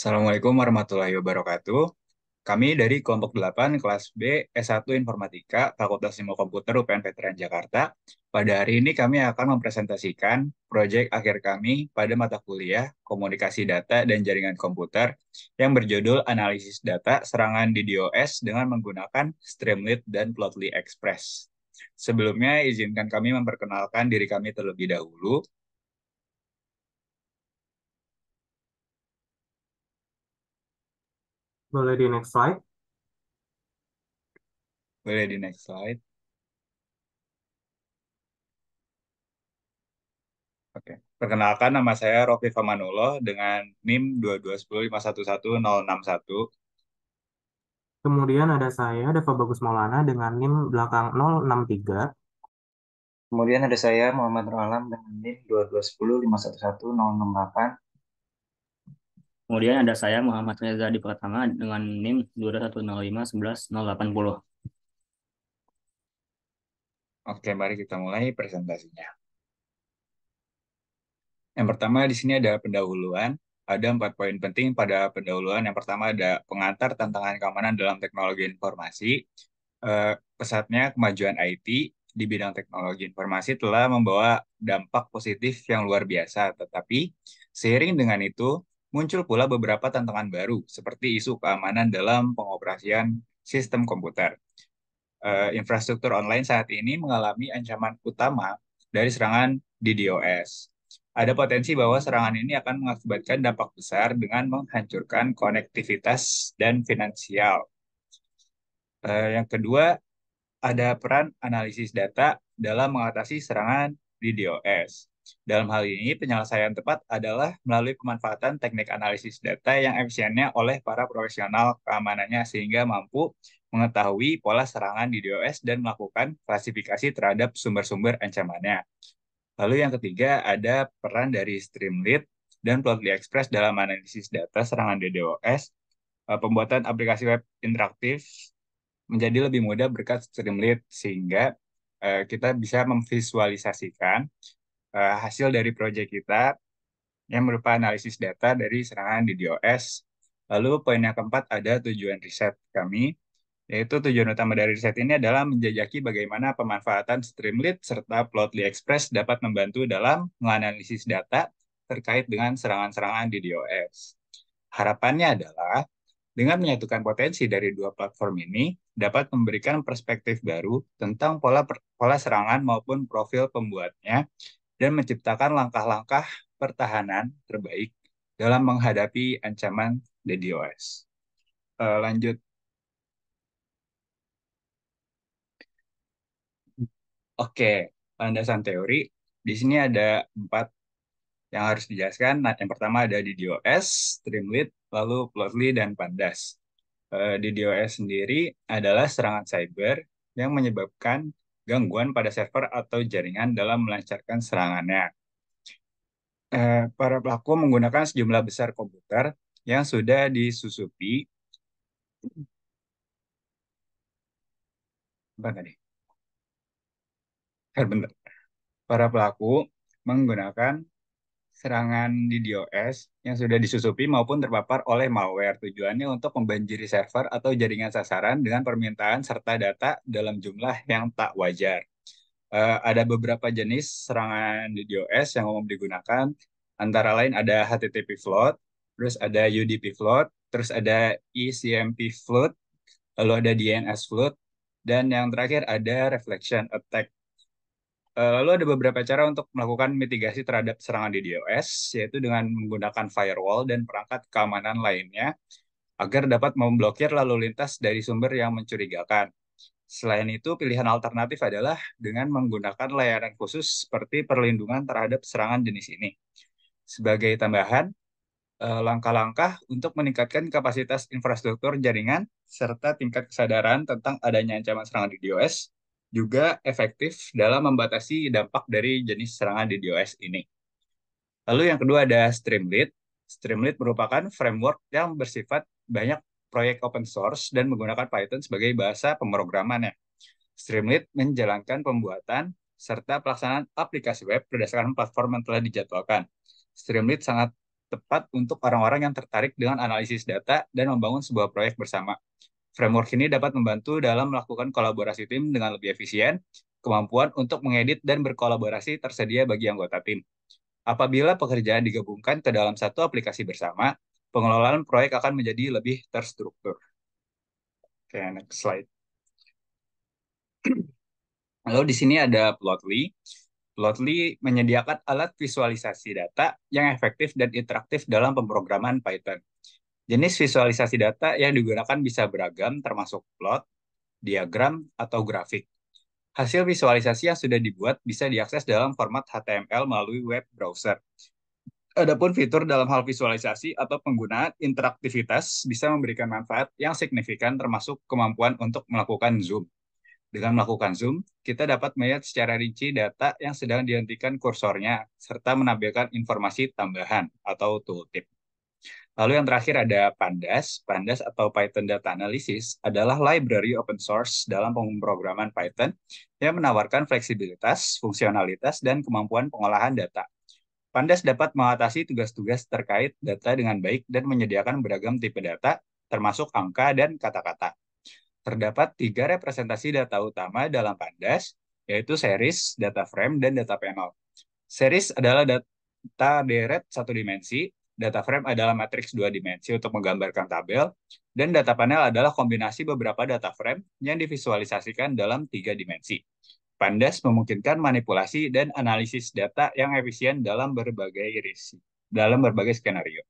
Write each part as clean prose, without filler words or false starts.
Assalamualaikum warahmatullahi wabarakatuh. Kami dari kelompok 8 kelas B S1 Informatika Fakultas Ilmu Komputer UPN Veteran Jakarta. Pada hari ini kami akan mempresentasikan proyek akhir kami pada mata kuliah Komunikasi Data dan Jaringan Komputer yang berjudul Analisis Data Serangan DDoS dengan menggunakan Streamlit dan Plotly Express. Sebelumnya, izinkan kami memperkenalkan diri kami terlebih dahulu. Boleh di next slide. Boleh di next slide. Oke. Perkenalkan, nama saya Rofi Famanullah dengan NIM 221051161. Kemudian ada saya, Dava Bagus Maulana dengan NIM belakang 063. Kemudian ada saya Muhammad Nur Alam dengan NIM 22105111068. Kemudian ada saya Muhammad Reza di Pratama dengan NIM 21051111080. Oke, mari kita mulai presentasinya. Yang pertama di sini ada pendahuluan. Ada 4 poin penting pada pendahuluan. Yang pertama ada pengantar tantangan keamanan dalam teknologi informasi. Pesatnya kemajuan IT di bidang teknologi informasi telah membawa dampak positif yang luar biasa. Tetapi seiring dengan itu muncul pula beberapa tantangan baru seperti isu keamanan dalam pengoperasian sistem komputer. Infrastruktur online saat ini mengalami ancaman utama dari serangan DDoS. Ada potensi bahwa serangan ini akan mengakibatkan dampak besar dengan menghancurkan konektivitas dan finansial. Yang kedua, ada peran analisis data dalam mengatasi serangan DDoS. Dalam hal ini, penyelesaian tepat adalah melalui pemanfaatan teknik analisis data yang efisiennya oleh para profesional keamanannya sehingga mampu mengetahui pola serangan DDoS dan melakukan klasifikasi terhadap sumber-sumber ancamannya. Lalu yang ketiga, ada peran dari Streamlit dan Plotly Express dalam analisis data serangan DDoS. Pembuatan aplikasi web interaktif menjadi lebih mudah berkat Streamlit sehingga kita bisa memvisualisasikan hasil dari proyek kita yang berupa analisis data dari serangan DDoS. Lalu poin yang keempat ada tujuan riset kami, yaitu tujuan utama dari riset ini adalah menjajaki bagaimana pemanfaatan Streamlit serta Plotly Express dapat membantu dalam menganalisis data terkait dengan serangan-serangan DDoS. Harapannya adalah dengan menyatukan potensi dari dua platform ini, dapat memberikan perspektif baru tentang pola serangan maupun profil pembuatnya, dan menciptakan langkah-langkah pertahanan terbaik dalam menghadapi ancaman DDoS. Lanjut. Oke, landasan teori. Di sini ada 4 yang harus dijelaskan. Nah, yang pertama ada DDoS, Streamlit, lalu Plotly, dan Pandas. DDoS sendiri adalah serangan cyber yang menyebabkan gangguan pada server atau jaringan dalam melancarkan serangannya. Para pelaku menggunakan sejumlah besar komputer yang sudah disusupi. Apa tadi? Bentar. Para pelaku menggunakan serangan DDoS yang sudah disusupi maupun terpapar oleh malware. Tujuannya untuk membanjiri server atau jaringan sasaran dengan permintaan serta data dalam jumlah yang tak wajar. Ada beberapa jenis serangan DDoS yang umum digunakan, antara lain ada HTTP flood, terus ada UDP flood, terus ada ECMP flood, lalu ada DNS flood, dan yang terakhir ada reflection attack. Lalu ada beberapa cara untuk melakukan mitigasi terhadap serangan DDoS, yaitu dengan menggunakan firewall dan perangkat keamanan lainnya agar dapat memblokir lalu lintas dari sumber yang mencurigakan. Selain itu, pilihan alternatif adalah dengan menggunakan layanan khusus seperti perlindungan terhadap serangan jenis ini. Sebagai tambahan, langkah-langkah untuk meningkatkan kapasitas infrastruktur jaringan serta tingkat kesadaran tentang adanya ancaman serangan DDoS juga efektif dalam membatasi dampak dari jenis serangan DDoS ini. Lalu yang kedua ada Streamlit. Streamlit merupakan framework yang bersifat banyak proyek open source dan menggunakan Python sebagai bahasa pemrograman. Streamlit menjalankan pembuatan serta pelaksanaan aplikasi web berdasarkan platform yang telah dijadwalkan. Streamlit sangat tepat untuk orang-orang yang tertarik dengan analisis data dan membangun sebuah proyek bersama. Framework ini dapat membantu dalam melakukan kolaborasi tim dengan lebih efisien, kemampuan untuk mengedit dan berkolaborasi tersedia bagi anggota tim. Apabila pekerjaan digabungkan ke dalam satu aplikasi bersama, pengelolaan proyek akan menjadi lebih terstruktur. Oke, next slide. Lalu di sini ada Plotly. Plotly menyediakan alat visualisasi data yang efektif dan interaktif dalam pemrograman Python. Jenis visualisasi data yang digunakan bisa beragam, termasuk plot, diagram, atau grafik. Hasil visualisasi yang sudah dibuat bisa diakses dalam format HTML melalui web browser. Adapun fitur dalam hal visualisasi atau penggunaan interaktivitas bisa memberikan manfaat yang signifikan termasuk kemampuan untuk melakukan zoom. Dengan melakukan zoom, kita dapat melihat secara rinci data yang sedang dihentikan kursornya, serta menampilkan informasi tambahan atau tooltip. Lalu yang terakhir ada Pandas. Pandas atau Python Data Analysis adalah library open source dalam pemrograman Python yang menawarkan fleksibilitas, fungsionalitas, dan kemampuan pengolahan data. Pandas dapat mengatasi tugas-tugas terkait data dengan baik dan menyediakan beragam tipe data, termasuk angka dan kata-kata. Terdapat 3 representasi data utama dalam Pandas, yaitu series, data frame, dan data panel. Series adalah data deret satu dimensi, data frame adalah matriks 2 dimensi untuk menggambarkan tabel, dan data panel adalah kombinasi beberapa data frame yang divisualisasikan dalam 3 dimensi. Pandas memungkinkan manipulasi dan analisis data yang efisien dalam berbagai skenario.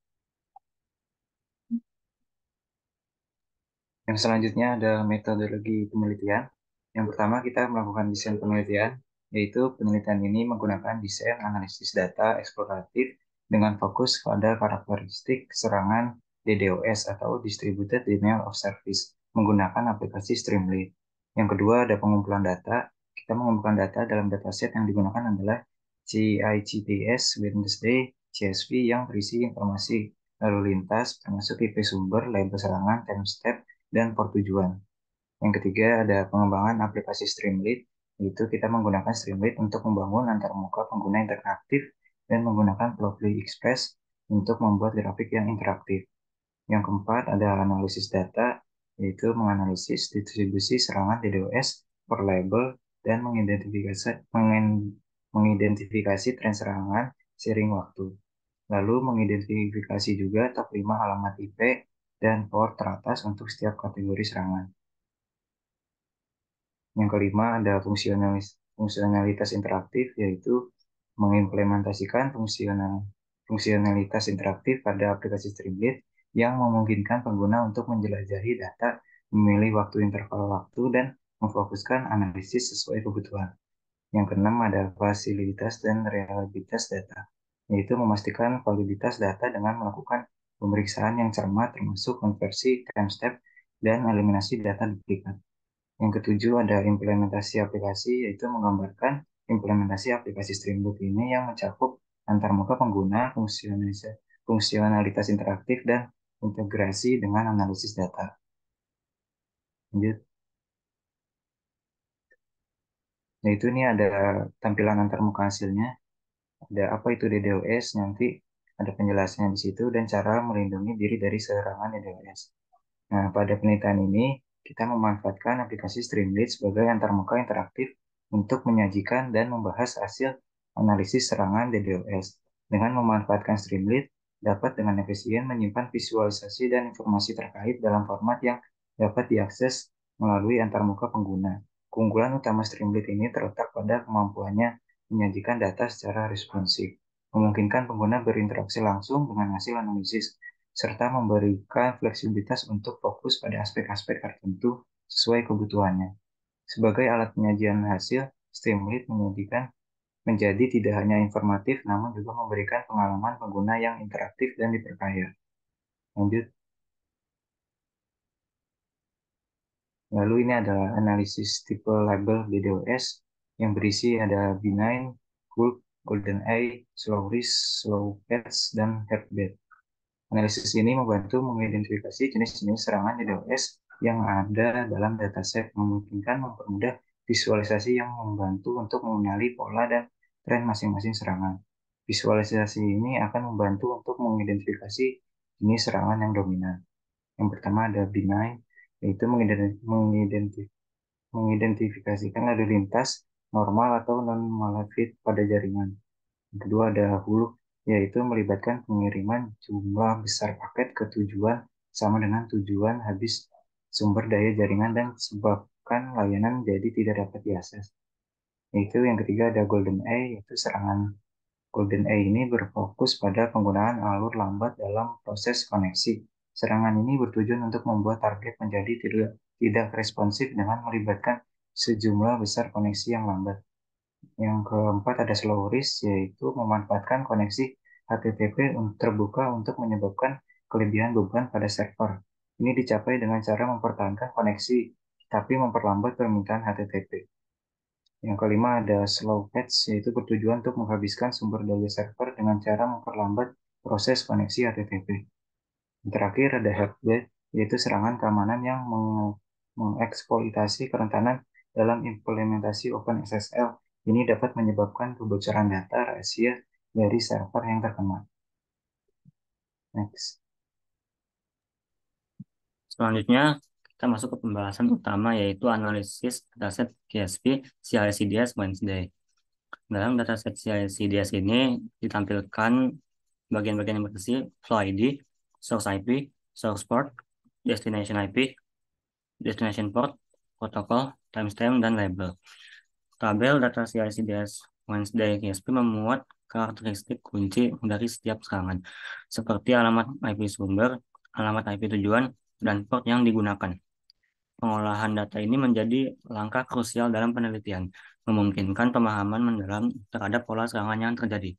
Yang selanjutnya ada metodologi penelitian. Yang pertama kita melakukan desain penelitian, yaitu penelitian ini menggunakan desain analisis data eksploratif dengan fokus pada karakteristik serangan DDoS atau Distributed Denial of Service menggunakan aplikasi Streamlit. Yang kedua ada pengumpulan data. Kita mengumpulkan data dalam dataset yang digunakan adalah CICTS, Wednesday, CSV yang berisi informasi lalu lintas termasuk IP sumber, label serangan, timestamp, dan port tujuan. Yang ketiga ada pengembangan aplikasi Streamlit, yaitu kita menggunakan Streamlit untuk membangun antarmuka pengguna interaktif dan menggunakan Plotly Express untuk membuat grafik yang interaktif. Yang keempat ada analisis data, yaitu menganalisis distribusi serangan DDoS per label dan mengidentifikasi tren serangan seiring waktu. Lalu mengidentifikasi juga top 5 alamat IP dan port teratas untuk setiap kategori serangan. Yang kelima ada fungsionalitas interaktif, yaitu mengimplementasikan fungsionalitas interaktif pada aplikasi Streamlit yang memungkinkan pengguna untuk menjelajahi data, memilih waktu interval waktu, dan memfokuskan analisis sesuai kebutuhan. Yang keenam ada fasilitas dan reliabilitas data, yaitu memastikan validitas data dengan melakukan pemeriksaan yang cermat termasuk konversi, timestamp, dan eliminasi data duplikat. Yang ketujuh ada implementasi aplikasi, yaitu menggambarkan implementasi aplikasi Streamlit ini yang mencakup antarmuka pengguna, fungsionalitas interaktif, dan integrasi dengan analisis data. Lanjut. Yaitu ini ada tampilan antarmuka hasilnya. Ada apa itu DDoS, nanti ada penjelasannya di situ, dan cara melindungi diri dari serangan DDoS. Nah, pada penelitian ini, kita memanfaatkan aplikasi Streamlit sebagai antarmuka interaktif untuk menyajikan dan membahas hasil analisis serangan DDoS. Dengan memanfaatkan Streamlit, dapat dengan efisien menyimpan visualisasi dan informasi terkait dalam format yang dapat diakses melalui antarmuka pengguna. Keunggulan utama Streamlit ini terletak pada kemampuannya menyajikan data secara responsif, memungkinkan pengguna berinteraksi langsung dengan hasil analisis, serta memberikan fleksibilitas untuk fokus pada aspek-aspek tertentu sesuai kebutuhannya. Sebagai alat penyajian hasil, Streamlit menjadi tidak hanya informatif, namun juga memberikan pengalaman pengguna yang interaktif dan diperkaya. Lanjut. Lalu ini adalah analisis tipe label DDoS yang berisi ada benign, gulp, golden eye, slow risk, slow patch, dan heartbeat. Analisis ini membantu mengidentifikasi jenis-jenis serangan DDoS yang ada dalam dataset, memungkinkan mempermudah visualisasi yang membantu untuk mengenali pola dan tren masing-masing serangan. Visualisasi ini akan membantu untuk mengidentifikasi jenis serangan yang dominan. Yang pertama ada benign, yaitu mengidentifikasikan lalu lintas normal atau non-malafide pada jaringan. Yang kedua ada hulk, yaitu melibatkan pengiriman jumlah besar paket ke tujuan sama dengan tujuan habis sumber daya jaringan dan sebabkan layanan jadi tidak dapat diakses. Yaitu yang ketiga ada golden eye, yaitu serangan golden eye ini berfokus pada penggunaan alur lambat dalam proses koneksi. Serangan ini bertujuan untuk membuat target menjadi tidak responsif dengan melibatkan sejumlah besar koneksi yang lambat. Yang keempat ada slow risk, yaitu memanfaatkan koneksi HTTP terbuka untuk menyebabkan kelebihan beban pada server. Ini dicapai dengan cara mempertahankan koneksi, tapi memperlambat permintaan HTTP. Yang kelima ada slow patch, yaitu bertujuan untuk menghabiskan sumber daya server dengan cara memperlambat proses koneksi HTTP. Yang terakhir ada hackbait, yaitu serangan keamanan yang mengeksploitasi kerentanan dalam implementasi OpenSSL. Ini dapat menyebabkan kebocoran data rahasia dari server yang terkena. Next. Selanjutnya, kita masuk ke pembahasan utama yaitu analisis dataset GSP CICDS Wednesday. Dalam dataset CICDS ini ditampilkan bagian-bagian yang berisi flow ID, source IP, source port, destination IP, destination port, protokol, timestamp, dan label. Tabel data CICDS Wednesday GSP memuat karakteristik kunci dari setiap serangan, seperti alamat IP sumber, alamat IP tujuan, dan port yang digunakan. Pengolahan data ini menjadi langkah krusial dalam penelitian, memungkinkan pemahaman mendalam terhadap pola serangan yang terjadi.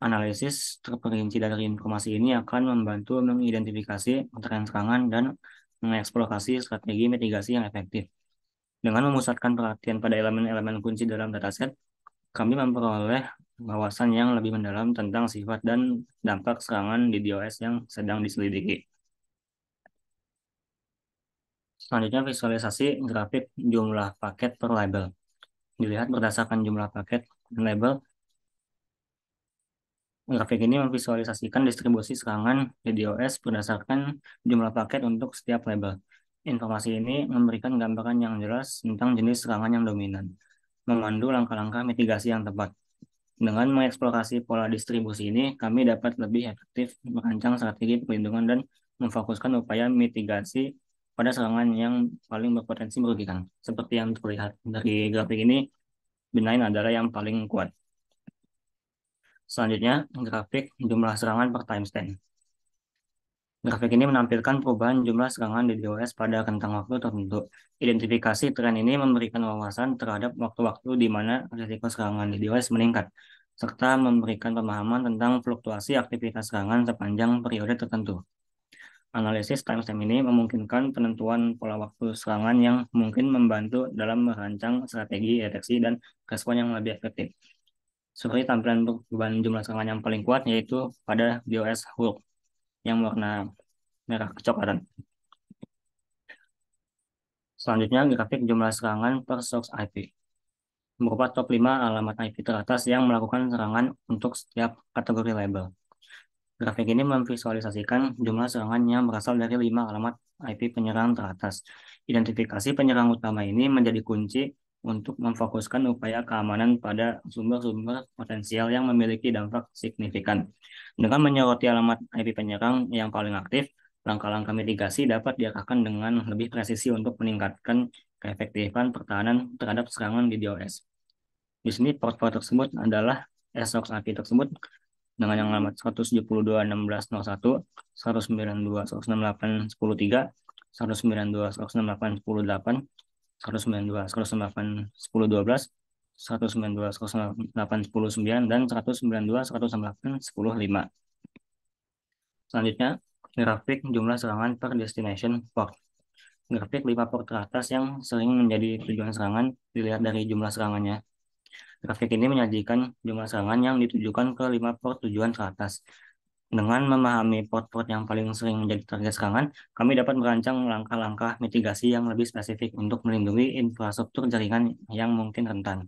Analisis terperinci dari informasi ini akan membantu mengidentifikasi tren serangan dan mengeksplorasi strategi mitigasi yang efektif. Dengan memusatkan perhatian pada elemen-elemen kunci dalam dataset, kami memperoleh wawasan yang lebih mendalam tentang sifat dan dampak serangan di DOS yang sedang diselidiki. Selanjutnya visualisasi grafik jumlah paket per label. Dilihat berdasarkan jumlah paket dan label. Grafik ini memvisualisasikan distribusi serangan di DOS berdasarkan jumlah paket untuk setiap label. Informasi ini memberikan gambaran yang jelas tentang jenis serangan yang dominan, memandu langkah-langkah mitigasi yang tepat. Dengan mengeksplorasi pola distribusi ini, kami dapat lebih efektif merancang strategi perlindungan dan memfokuskan upaya mitigasi pada serangan yang paling berpotensi merugikan. Seperti yang terlihat dari grafik ini, benign adalah yang paling kuat. Selanjutnya, grafik jumlah serangan per timestamp. Grafik ini menampilkan perubahan jumlah serangan di DOS pada rentang waktu tertentu. Identifikasi tren ini memberikan wawasan terhadap waktu-waktu di mana risiko serangan di DOS meningkat, serta memberikan pemahaman tentang fluktuasi aktivitas serangan sepanjang periode tertentu. Analisis timestamp ini memungkinkan penentuan pola waktu serangan yang mungkin membantu dalam merancang strategi deteksi dan respon yang lebih efektif. Seperti tampilan perubahan jumlah serangan yang paling kuat yaitu pada DOS Hulk yang warna merah kecoklatan. Selanjutnya, grafik jumlah serangan per source IP. Berupa top 5 alamat IP teratas yang melakukan serangan untuk setiap kategori label. Grafik ini memvisualisasikan jumlah serangan yang berasal dari 5 alamat IP penyerang teratas. Identifikasi penyerang utama ini menjadi kunci untuk memfokuskan upaya keamanan pada sumber-sumber potensial yang memiliki dampak signifikan. Dengan menyoroti alamat IP penyerang yang paling aktif, langkah-langkah mitigasi dapat diarahkan dengan lebih presisi untuk meningkatkan keefektifan pertahanan terhadap serangan di DOS. Di sini port-port tersebut adalah SOX IP tersebut dengan yang alamat 172.16.01, 192.168.10.3, 192.168.10.8, 192.168.10.12, 192.168.10.9, dan 192.168.10.5. Selanjutnya, grafik jumlah serangan per destination port. Grafik 5 port teratas yang sering menjadi tujuan serangan dilihat dari jumlah serangannya. Grafik ini menyajikan jumlah serangan yang ditujukan ke 5 port tujuan teratas. Dengan memahami port-port yang paling sering menjadi target serangan, kami dapat merancang langkah-langkah mitigasi yang lebih spesifik untuk melindungi infrastruktur jaringan yang mungkin rentan.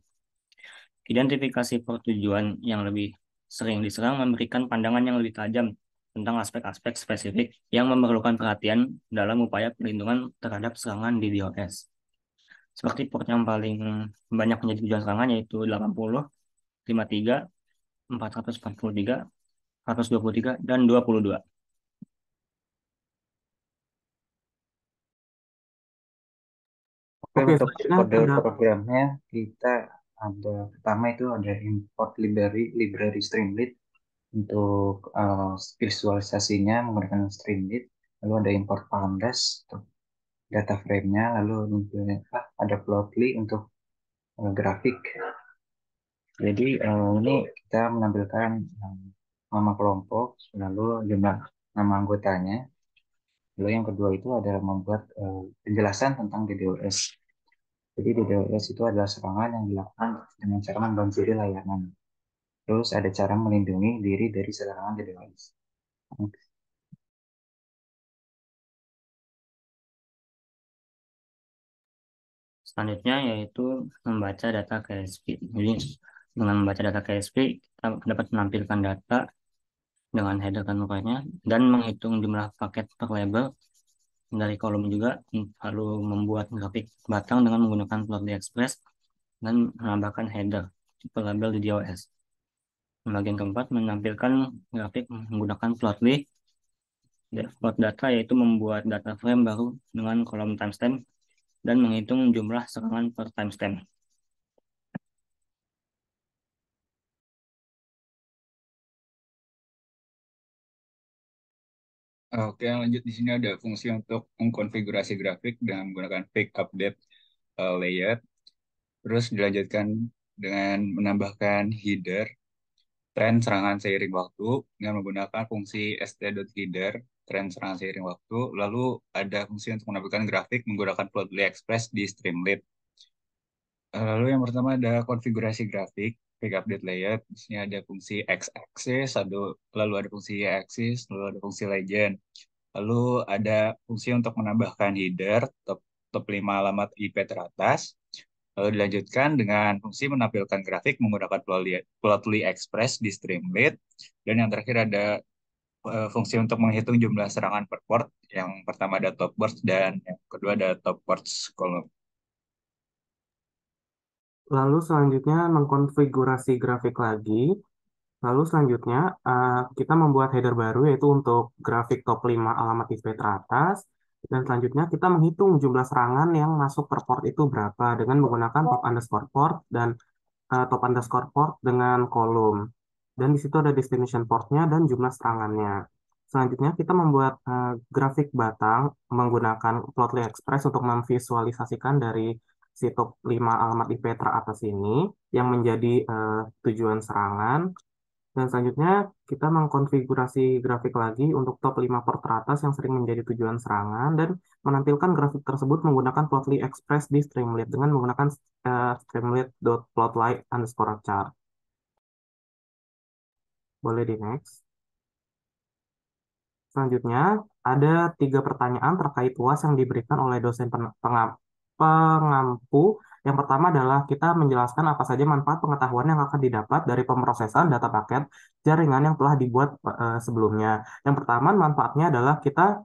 Identifikasi port tujuan yang lebih sering diserang memberikan pandangan yang lebih tajam tentang aspek-aspek spesifik yang memerlukan perhatian dalam upaya perlindungan terhadap serangan di DOS. Seperti port yang paling banyak menjadi tujuan serangan yaitu 80, 53, 443, 123, dan 22. Oke, Oke, untuk selanjutnya kode ada programnya kita ada pertama itu ada import library Streamlit untuk visualisasinya menggunakan Streamlit, lalu ada import pandas untuk data frame-nya, lalu ada plotly untuk grafik. Jadi ini kita menampilkan nama kelompok, lalu jumlah nama anggotanya. Lalu yang kedua itu adalah membuat penjelasan tentang DDoS. Jadi DDoS itu adalah serangan yang dilakukan dengan cara membanjiri layanan. Terus ada cara melindungi diri dari serangan DDoS. Selanjutnya yaitu membaca data KSP. Jadi dengan membaca data KSP, kita dapat menampilkan data dengan header dan pokoknya dan menghitung jumlah paket per label dari kolom juga, lalu membuat grafik batang dengan menggunakan Plotly Express dan menambahkan header tipe label di DOS. Bagian keempat menampilkan grafik menggunakan Plotly plot data, yaitu membuat data frame baru dengan kolom timestamp dan menghitung jumlah serangan per timestamp. Oke, lanjut di sini ada fungsi untuk mengkonfigurasi grafik dengan menggunakan fake update layer. Terus dilanjutkan dengan menambahkan header tren serangan seiring waktu dengan menggunakan fungsi st.header tren serangan seiring waktu. Lalu ada fungsi untuk menampilkan grafik menggunakan Plotly Express di Streamlit. Lalu yang pertama ada konfigurasi grafik, pick update layer. Di sini ada fungsi x-axis, lalu ada fungsi y-axis, lalu ada fungsi legend. Lalu ada fungsi untuk menambahkan header, top 5 alamat IP teratas. Lalu dilanjutkan dengan fungsi menampilkan grafik menggunakan Plotly Express di Streamlit. Dan yang terakhir ada fungsi untuk menghitung jumlah serangan per port. Yang pertama ada top ports dan yang kedua ada top ports column. lalu selanjutnya mengkonfigurasi grafik lagi. Lalu selanjutnya kita membuat header baru yaitu untuk grafik top 5 alamat IP teratas. Dan selanjutnya kita menghitung jumlah serangan yang masuk per port itu berapa dengan menggunakan top underscore port dan top underscore port dengan kolom. Dan di situ ada destination portnya dan jumlah serangannya. Selanjutnya kita membuat grafik batang menggunakan Plotly Express untuk memvisualisasikan dari si top 5 alamat IP teratas ini yang menjadi tujuan serangan. Dan selanjutnya kita mengkonfigurasi grafik lagi untuk top 5 port teratas yang sering menjadi tujuan serangan dan menampilkan grafik tersebut menggunakan Plotly Express di Streamlit dengan menggunakan streamlit.plotly_chart. Boleh di next. Selanjutnya, ada 3 pertanyaan terkait UAS yang diberikan oleh dosen pengampu. Yang pertama adalah kita menjelaskan apa saja manfaat pengetahuan yang akan didapat dari pemrosesan data paket jaringan yang telah dibuat sebelumnya. Yang pertama, manfaatnya adalah kita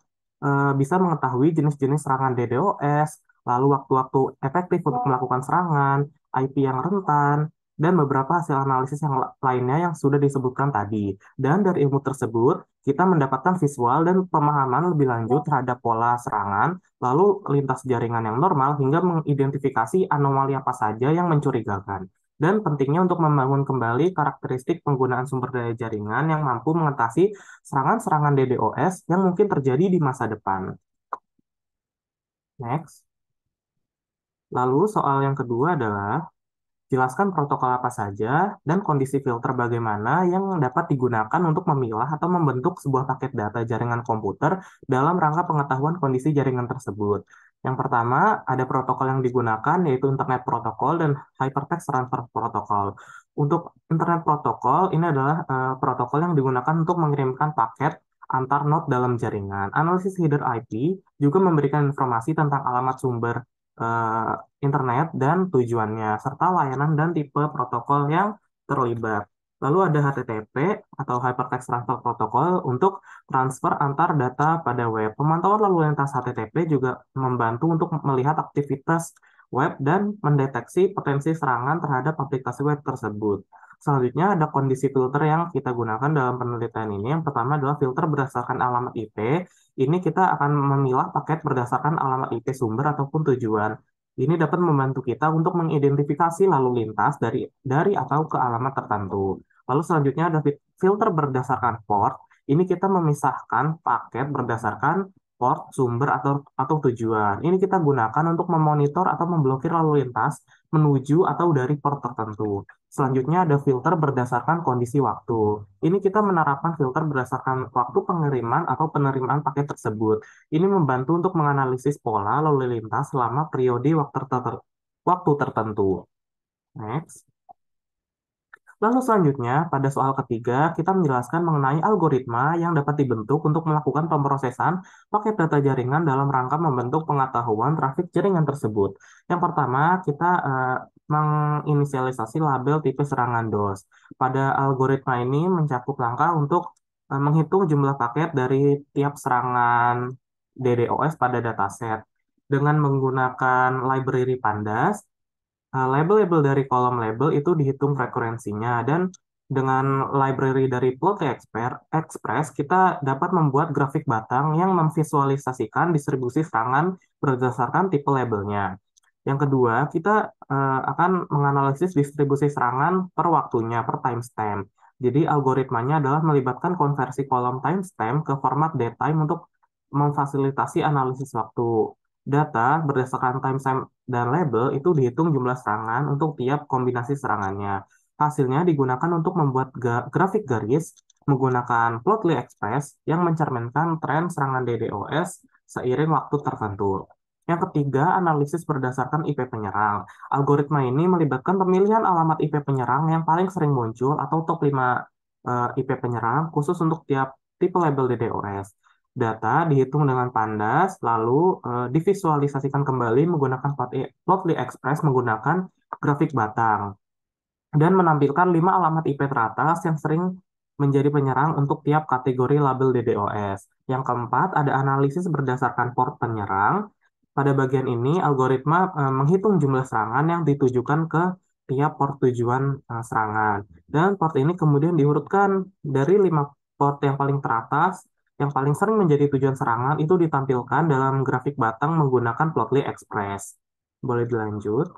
bisa mengetahui jenis-jenis serangan DDoS, lalu waktu-waktu efektif untuk melakukan serangan, IP yang rentan, dan beberapa hasil analisis yang lainnya yang sudah disebutkan tadi. Dan dari ilmu tersebut, kita mendapatkan visual dan pemahaman lebih lanjut terhadap pola serangan, lalu lintas jaringan yang normal, hingga mengidentifikasi anomali apa saja yang mencurigakan. Dan pentingnya untuk membangun kembali karakteristik penggunaan sumber daya jaringan yang mampu mengatasi serangan-serangan DDoS yang mungkin terjadi di masa depan. Next. Lalu soal yang kedua adalah jelaskan protokol apa saja dan kondisi filter bagaimana yang dapat digunakan untuk memilah atau membentuk sebuah paket data jaringan komputer dalam rangka pengetahuan kondisi jaringan tersebut. Yang pertama, ada protokol yang digunakan yaitu Internet Protocol dan Hypertext Transfer Protocol. Untuk Internet Protocol, ini adalah protokol yang digunakan untuk mengirimkan paket antar node dalam jaringan. Analisis header IP juga memberikan informasi tentang alamat sumber eh, internet dan tujuannya, serta layanan dan tipe protokol yang terlibat. Lalu ada HTTP atau Hypertext Transfer Protocol untuk transfer antar data pada web. Pemantauan lalu lintas HTTP juga membantu untuk melihat aktivitas web dan mendeteksi potensi serangan terhadap aplikasi web tersebut. Selanjutnya ada kondisi filter yang kita gunakan dalam penelitian ini. Yang pertama adalah filter berdasarkan alamat IP. Ini kita akan memilah paket berdasarkan alamat IP sumber ataupun tujuan. Ini dapat membantu kita untuk mengidentifikasi lalu lintas dari atau ke alamat tertentu. Lalu selanjutnya ada filter berdasarkan port. Ini kita memisahkan paket berdasarkan port, sumber, atau tujuan. Ini kita gunakan untuk memonitor atau memblokir lalu lintas menuju atau dari port tertentu. Selanjutnya ada filter berdasarkan kondisi waktu. Ini kita menerapkan filter berdasarkan waktu pengiriman atau penerimaan paket tersebut. Ini membantu untuk menganalisis pola lalu lintas selama periode waktu tertentu. Next. Lalu selanjutnya, pada soal ketiga, kita menjelaskan mengenai algoritma yang dapat dibentuk untuk melakukan pemrosesan paket data jaringan dalam rangka membentuk pengetahuan trafik jaringan tersebut. Yang pertama, kita menginisialisasi label tipe serangan DOS. Pada algoritma ini mencakup langkah untuk menghitung jumlah paket dari tiap serangan DDoS pada dataset. Dengan menggunakan library Pandas, label-label dari kolom label itu dihitung frekuensinya dan dengan library dari Plotly Express kita dapat membuat grafik batang yang memvisualisasikan distribusi serangan berdasarkan tipe labelnya. Yang kedua, kita akan menganalisis distribusi serangan per waktunya, per timestamp. Jadi algoritmanya adalah melibatkan konversi kolom timestamp ke format datetime untuk memfasilitasi analisis waktu. Data berdasarkan timestamp dan label itu dihitung jumlah serangan untuk tiap kombinasi serangannya. Hasilnya digunakan untuk membuat grafik garis menggunakan Plotly Express yang mencerminkan tren serangan DDoS seiring waktu tertentu. Yang ketiga, analisis berdasarkan IP penyerang. Algoritma ini melibatkan pemilihan alamat IP penyerang yang paling sering muncul atau top 5 IP penyerang khusus untuk tiap tipe label DDoS. Data dihitung dengan Pandas, lalu divisualisasikan kembali menggunakan Plotly Express menggunakan grafik batang dan menampilkan 5 alamat IP teratas yang sering menjadi penyerang untuk tiap kategori label DDoS. Yang keempat, ada analisis berdasarkan port penyerang. Pada bagian ini, algoritma menghitung jumlah serangan yang ditujukan ke tiap port tujuan serangan. Dan port ini kemudian diurutkan dari 5 port yang paling teratas, yang paling sering menjadi tujuan serangan, itu ditampilkan dalam grafik batang menggunakan Plotly Express. Boleh dilanjut.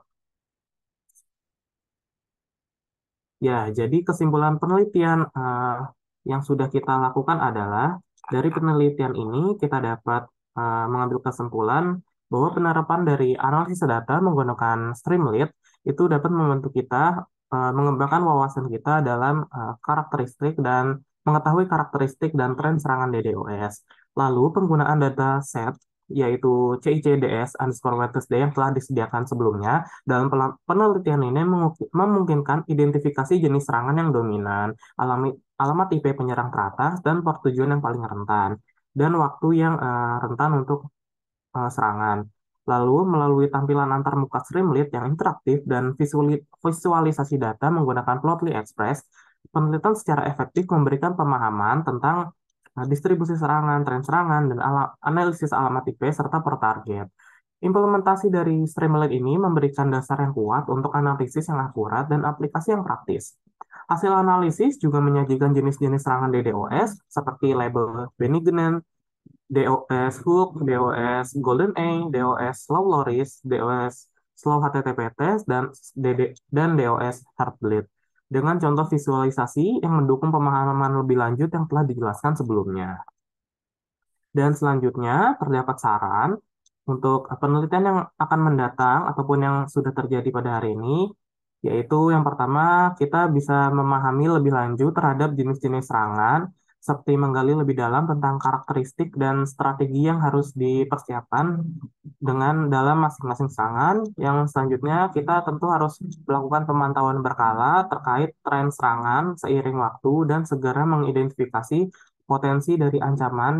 Ya, jadi kesimpulan penelitian yang sudah kita lakukan adalah dari penelitian ini kita dapat mengambil kesimpulan bahwa penerapan dari analisis data menggunakan Streamlit itu dapat membantu kita mengembangkan wawasan kita dalam karakteristik dan mengetahui karakteristik dan tren serangan DDoS. Lalu penggunaan dataset yaitu CICDS_WTSD yang telah disediakan sebelumnya dalam penelitian ini memungkinkan identifikasi jenis serangan yang dominan, alamat IP penyerang teratas, dan port tujuan yang paling rentan, dan waktu yang rentan untuk serangan. Lalu, melalui tampilan antarmuka Streamlit yang interaktif dan visualisasi data menggunakan Plotly Express, penelitian secara efektif memberikan pemahaman tentang distribusi serangan, tren serangan, dan analisis alamat IP serta per target. Implementasi dari Streamlit ini memberikan dasar yang kuat untuk analisis yang akurat dan aplikasi yang praktis. Hasil analisis juga menyajikan jenis-jenis serangan DDoS seperti label Benignan, DOS Hook, DOS Golden A, DOS Slow Loris, DOS Slow HTTP Test, dan DOS Heartbleed dengan contoh visualisasi yang mendukung pemahaman lebih lanjut yang telah dijelaskan sebelumnya. Dan selanjutnya terdapat saran untuk penelitian yang akan mendatang ataupun yang sudah terjadi pada hari ini, yaitu yang pertama kita bisa memahami lebih lanjut terhadap jenis-jenis serangan, seperti menggali lebih dalam tentang karakteristik dan strategi yang harus dipersiapkan dengan dalam masing-masing serangan. Yang selanjutnya kita tentu harus melakukan pemantauan berkala terkait tren serangan seiring waktu dan segera mengidentifikasi potensi dari ancaman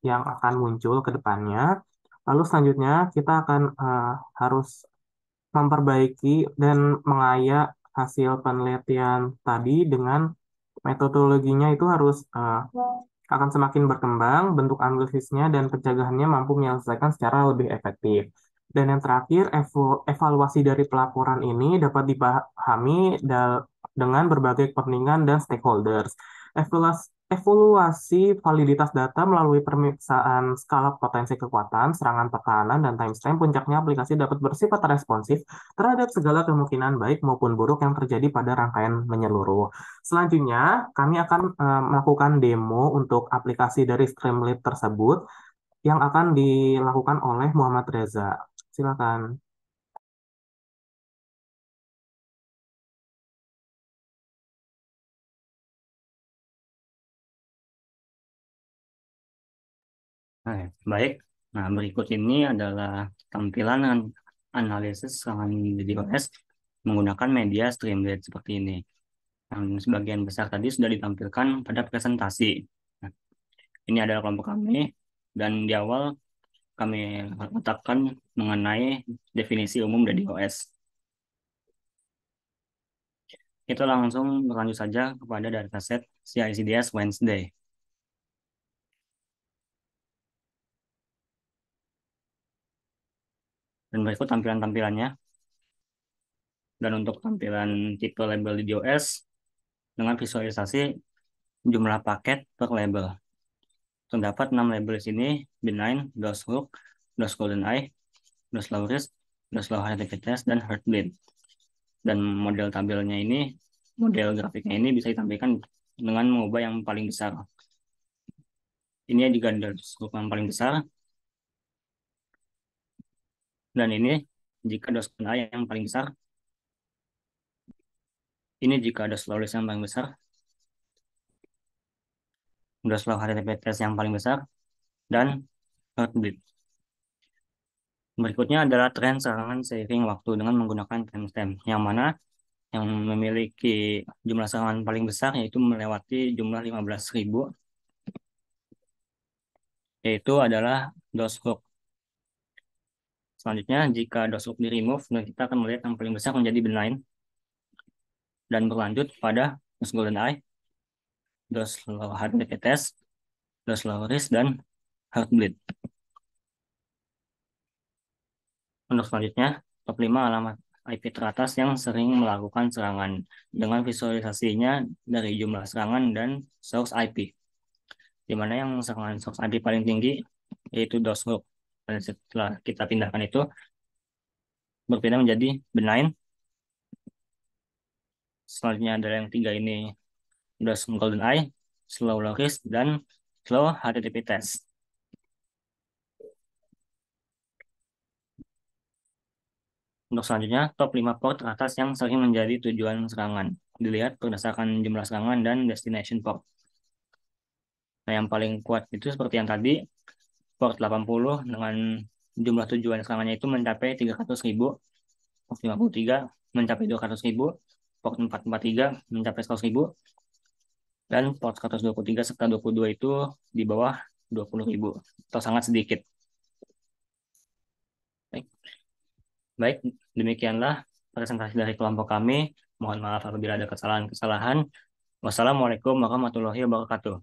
yang akan muncul ke depannya. Lalu selanjutnya kita akan harus memperbaiki dan hasil penelitian tadi dengan metodologinya itu harus akan semakin berkembang, bentuk analisisnya dan pencegahannya mampu menyelesaikan secara lebih efektif. Dan yang terakhir, evaluasi dari pelaporan ini dapat dipahami dengan berbagai kepentingan dan stakeholders. Evaluasi validitas data melalui pemeriksaan skala potensi kekuatan, serangan pertahanan, dan timestamp, puncaknya aplikasi dapat bersifat responsif terhadap segala kemungkinan baik maupun buruk yang terjadi pada rangkaian menyeluruh. Selanjutnya, kami akan melakukan demo untuk aplikasi dari Streamlit tersebut yang akan dilakukan oleh Muhammad Reza. Silakan. Nah, baik. Nah, berikut ini adalah tampilan analisis serangan DDoS menggunakan media Streamlit seperti ini. Yang sebagian besar tadi sudah ditampilkan pada presentasi. Nah, ini adalah kelompok kami, dan di awal kami letakkan mengenai definisi umum DDoS. Kita langsung berlanjut saja kepada dataset CICDS Wednesday. Dan berikut tampilan-tampilannya. Dan untuk tampilan tipe label DDoS dengan visualisasi jumlah paket per label. Terdapat 6 label di sini: benign, dose hook, dose golden eye, dose low risk, dose low HTTP test, dan heartbleed. Dan model tabelnya ini, model grafiknya ini bisa ditampilkan dengan mengubah yang paling besar. Ini juga dose hook yang paling besar. Dan ini jika dose golden eye yang paling besar. Ini jika dose low risk yang paling besar. Dose low HTTP test yang paling besar. Dan heartbleed. Berikutnya adalah tren serangan seiring waktu dengan menggunakan timestamp, yang mana yang memiliki jumlah serangan paling besar yaitu melewati jumlah 15.000, yaitu adalah dose hook. Selanjutnya, jika dose hook di-remove, kita akan melihat yang paling besar menjadi benign, dan berlanjut pada dose golden eye, dose low HTTP test, dose low risk, dan heartbleed. Untuk selanjutnya, top 5 alamat IP teratas yang sering melakukan serangan dengan visualisasinya dari jumlah serangan dan source IP, di mana yang serangan source IP paling tinggi yaitu dose hook. Dan setelah kita pindahkan itu, berpindah menjadi benign. Selanjutnya adalah yang 3 ini, dose golden eye, slow low risk, dan slow HTTP test. Untuk selanjutnya, top 5 port teratas yang sering menjadi tujuan serangan. Dilihat berdasarkan jumlah serangan dan destination port. Nah, yang paling kuat itu seperti yang tadi, port 80 dengan jumlah tujuan serangannya itu mencapai 300.000, port 53 mencapai 200.000, port 443 mencapai 100.000, dan port 123 serta 22 itu di bawah 20.000 atau sangat sedikit. Baik, demikianlah presentasi dari kelompok kami. Mohon maaf apabila ada kesalahan-kesalahan. Wassalamualaikum warahmatullahi wabarakatuh.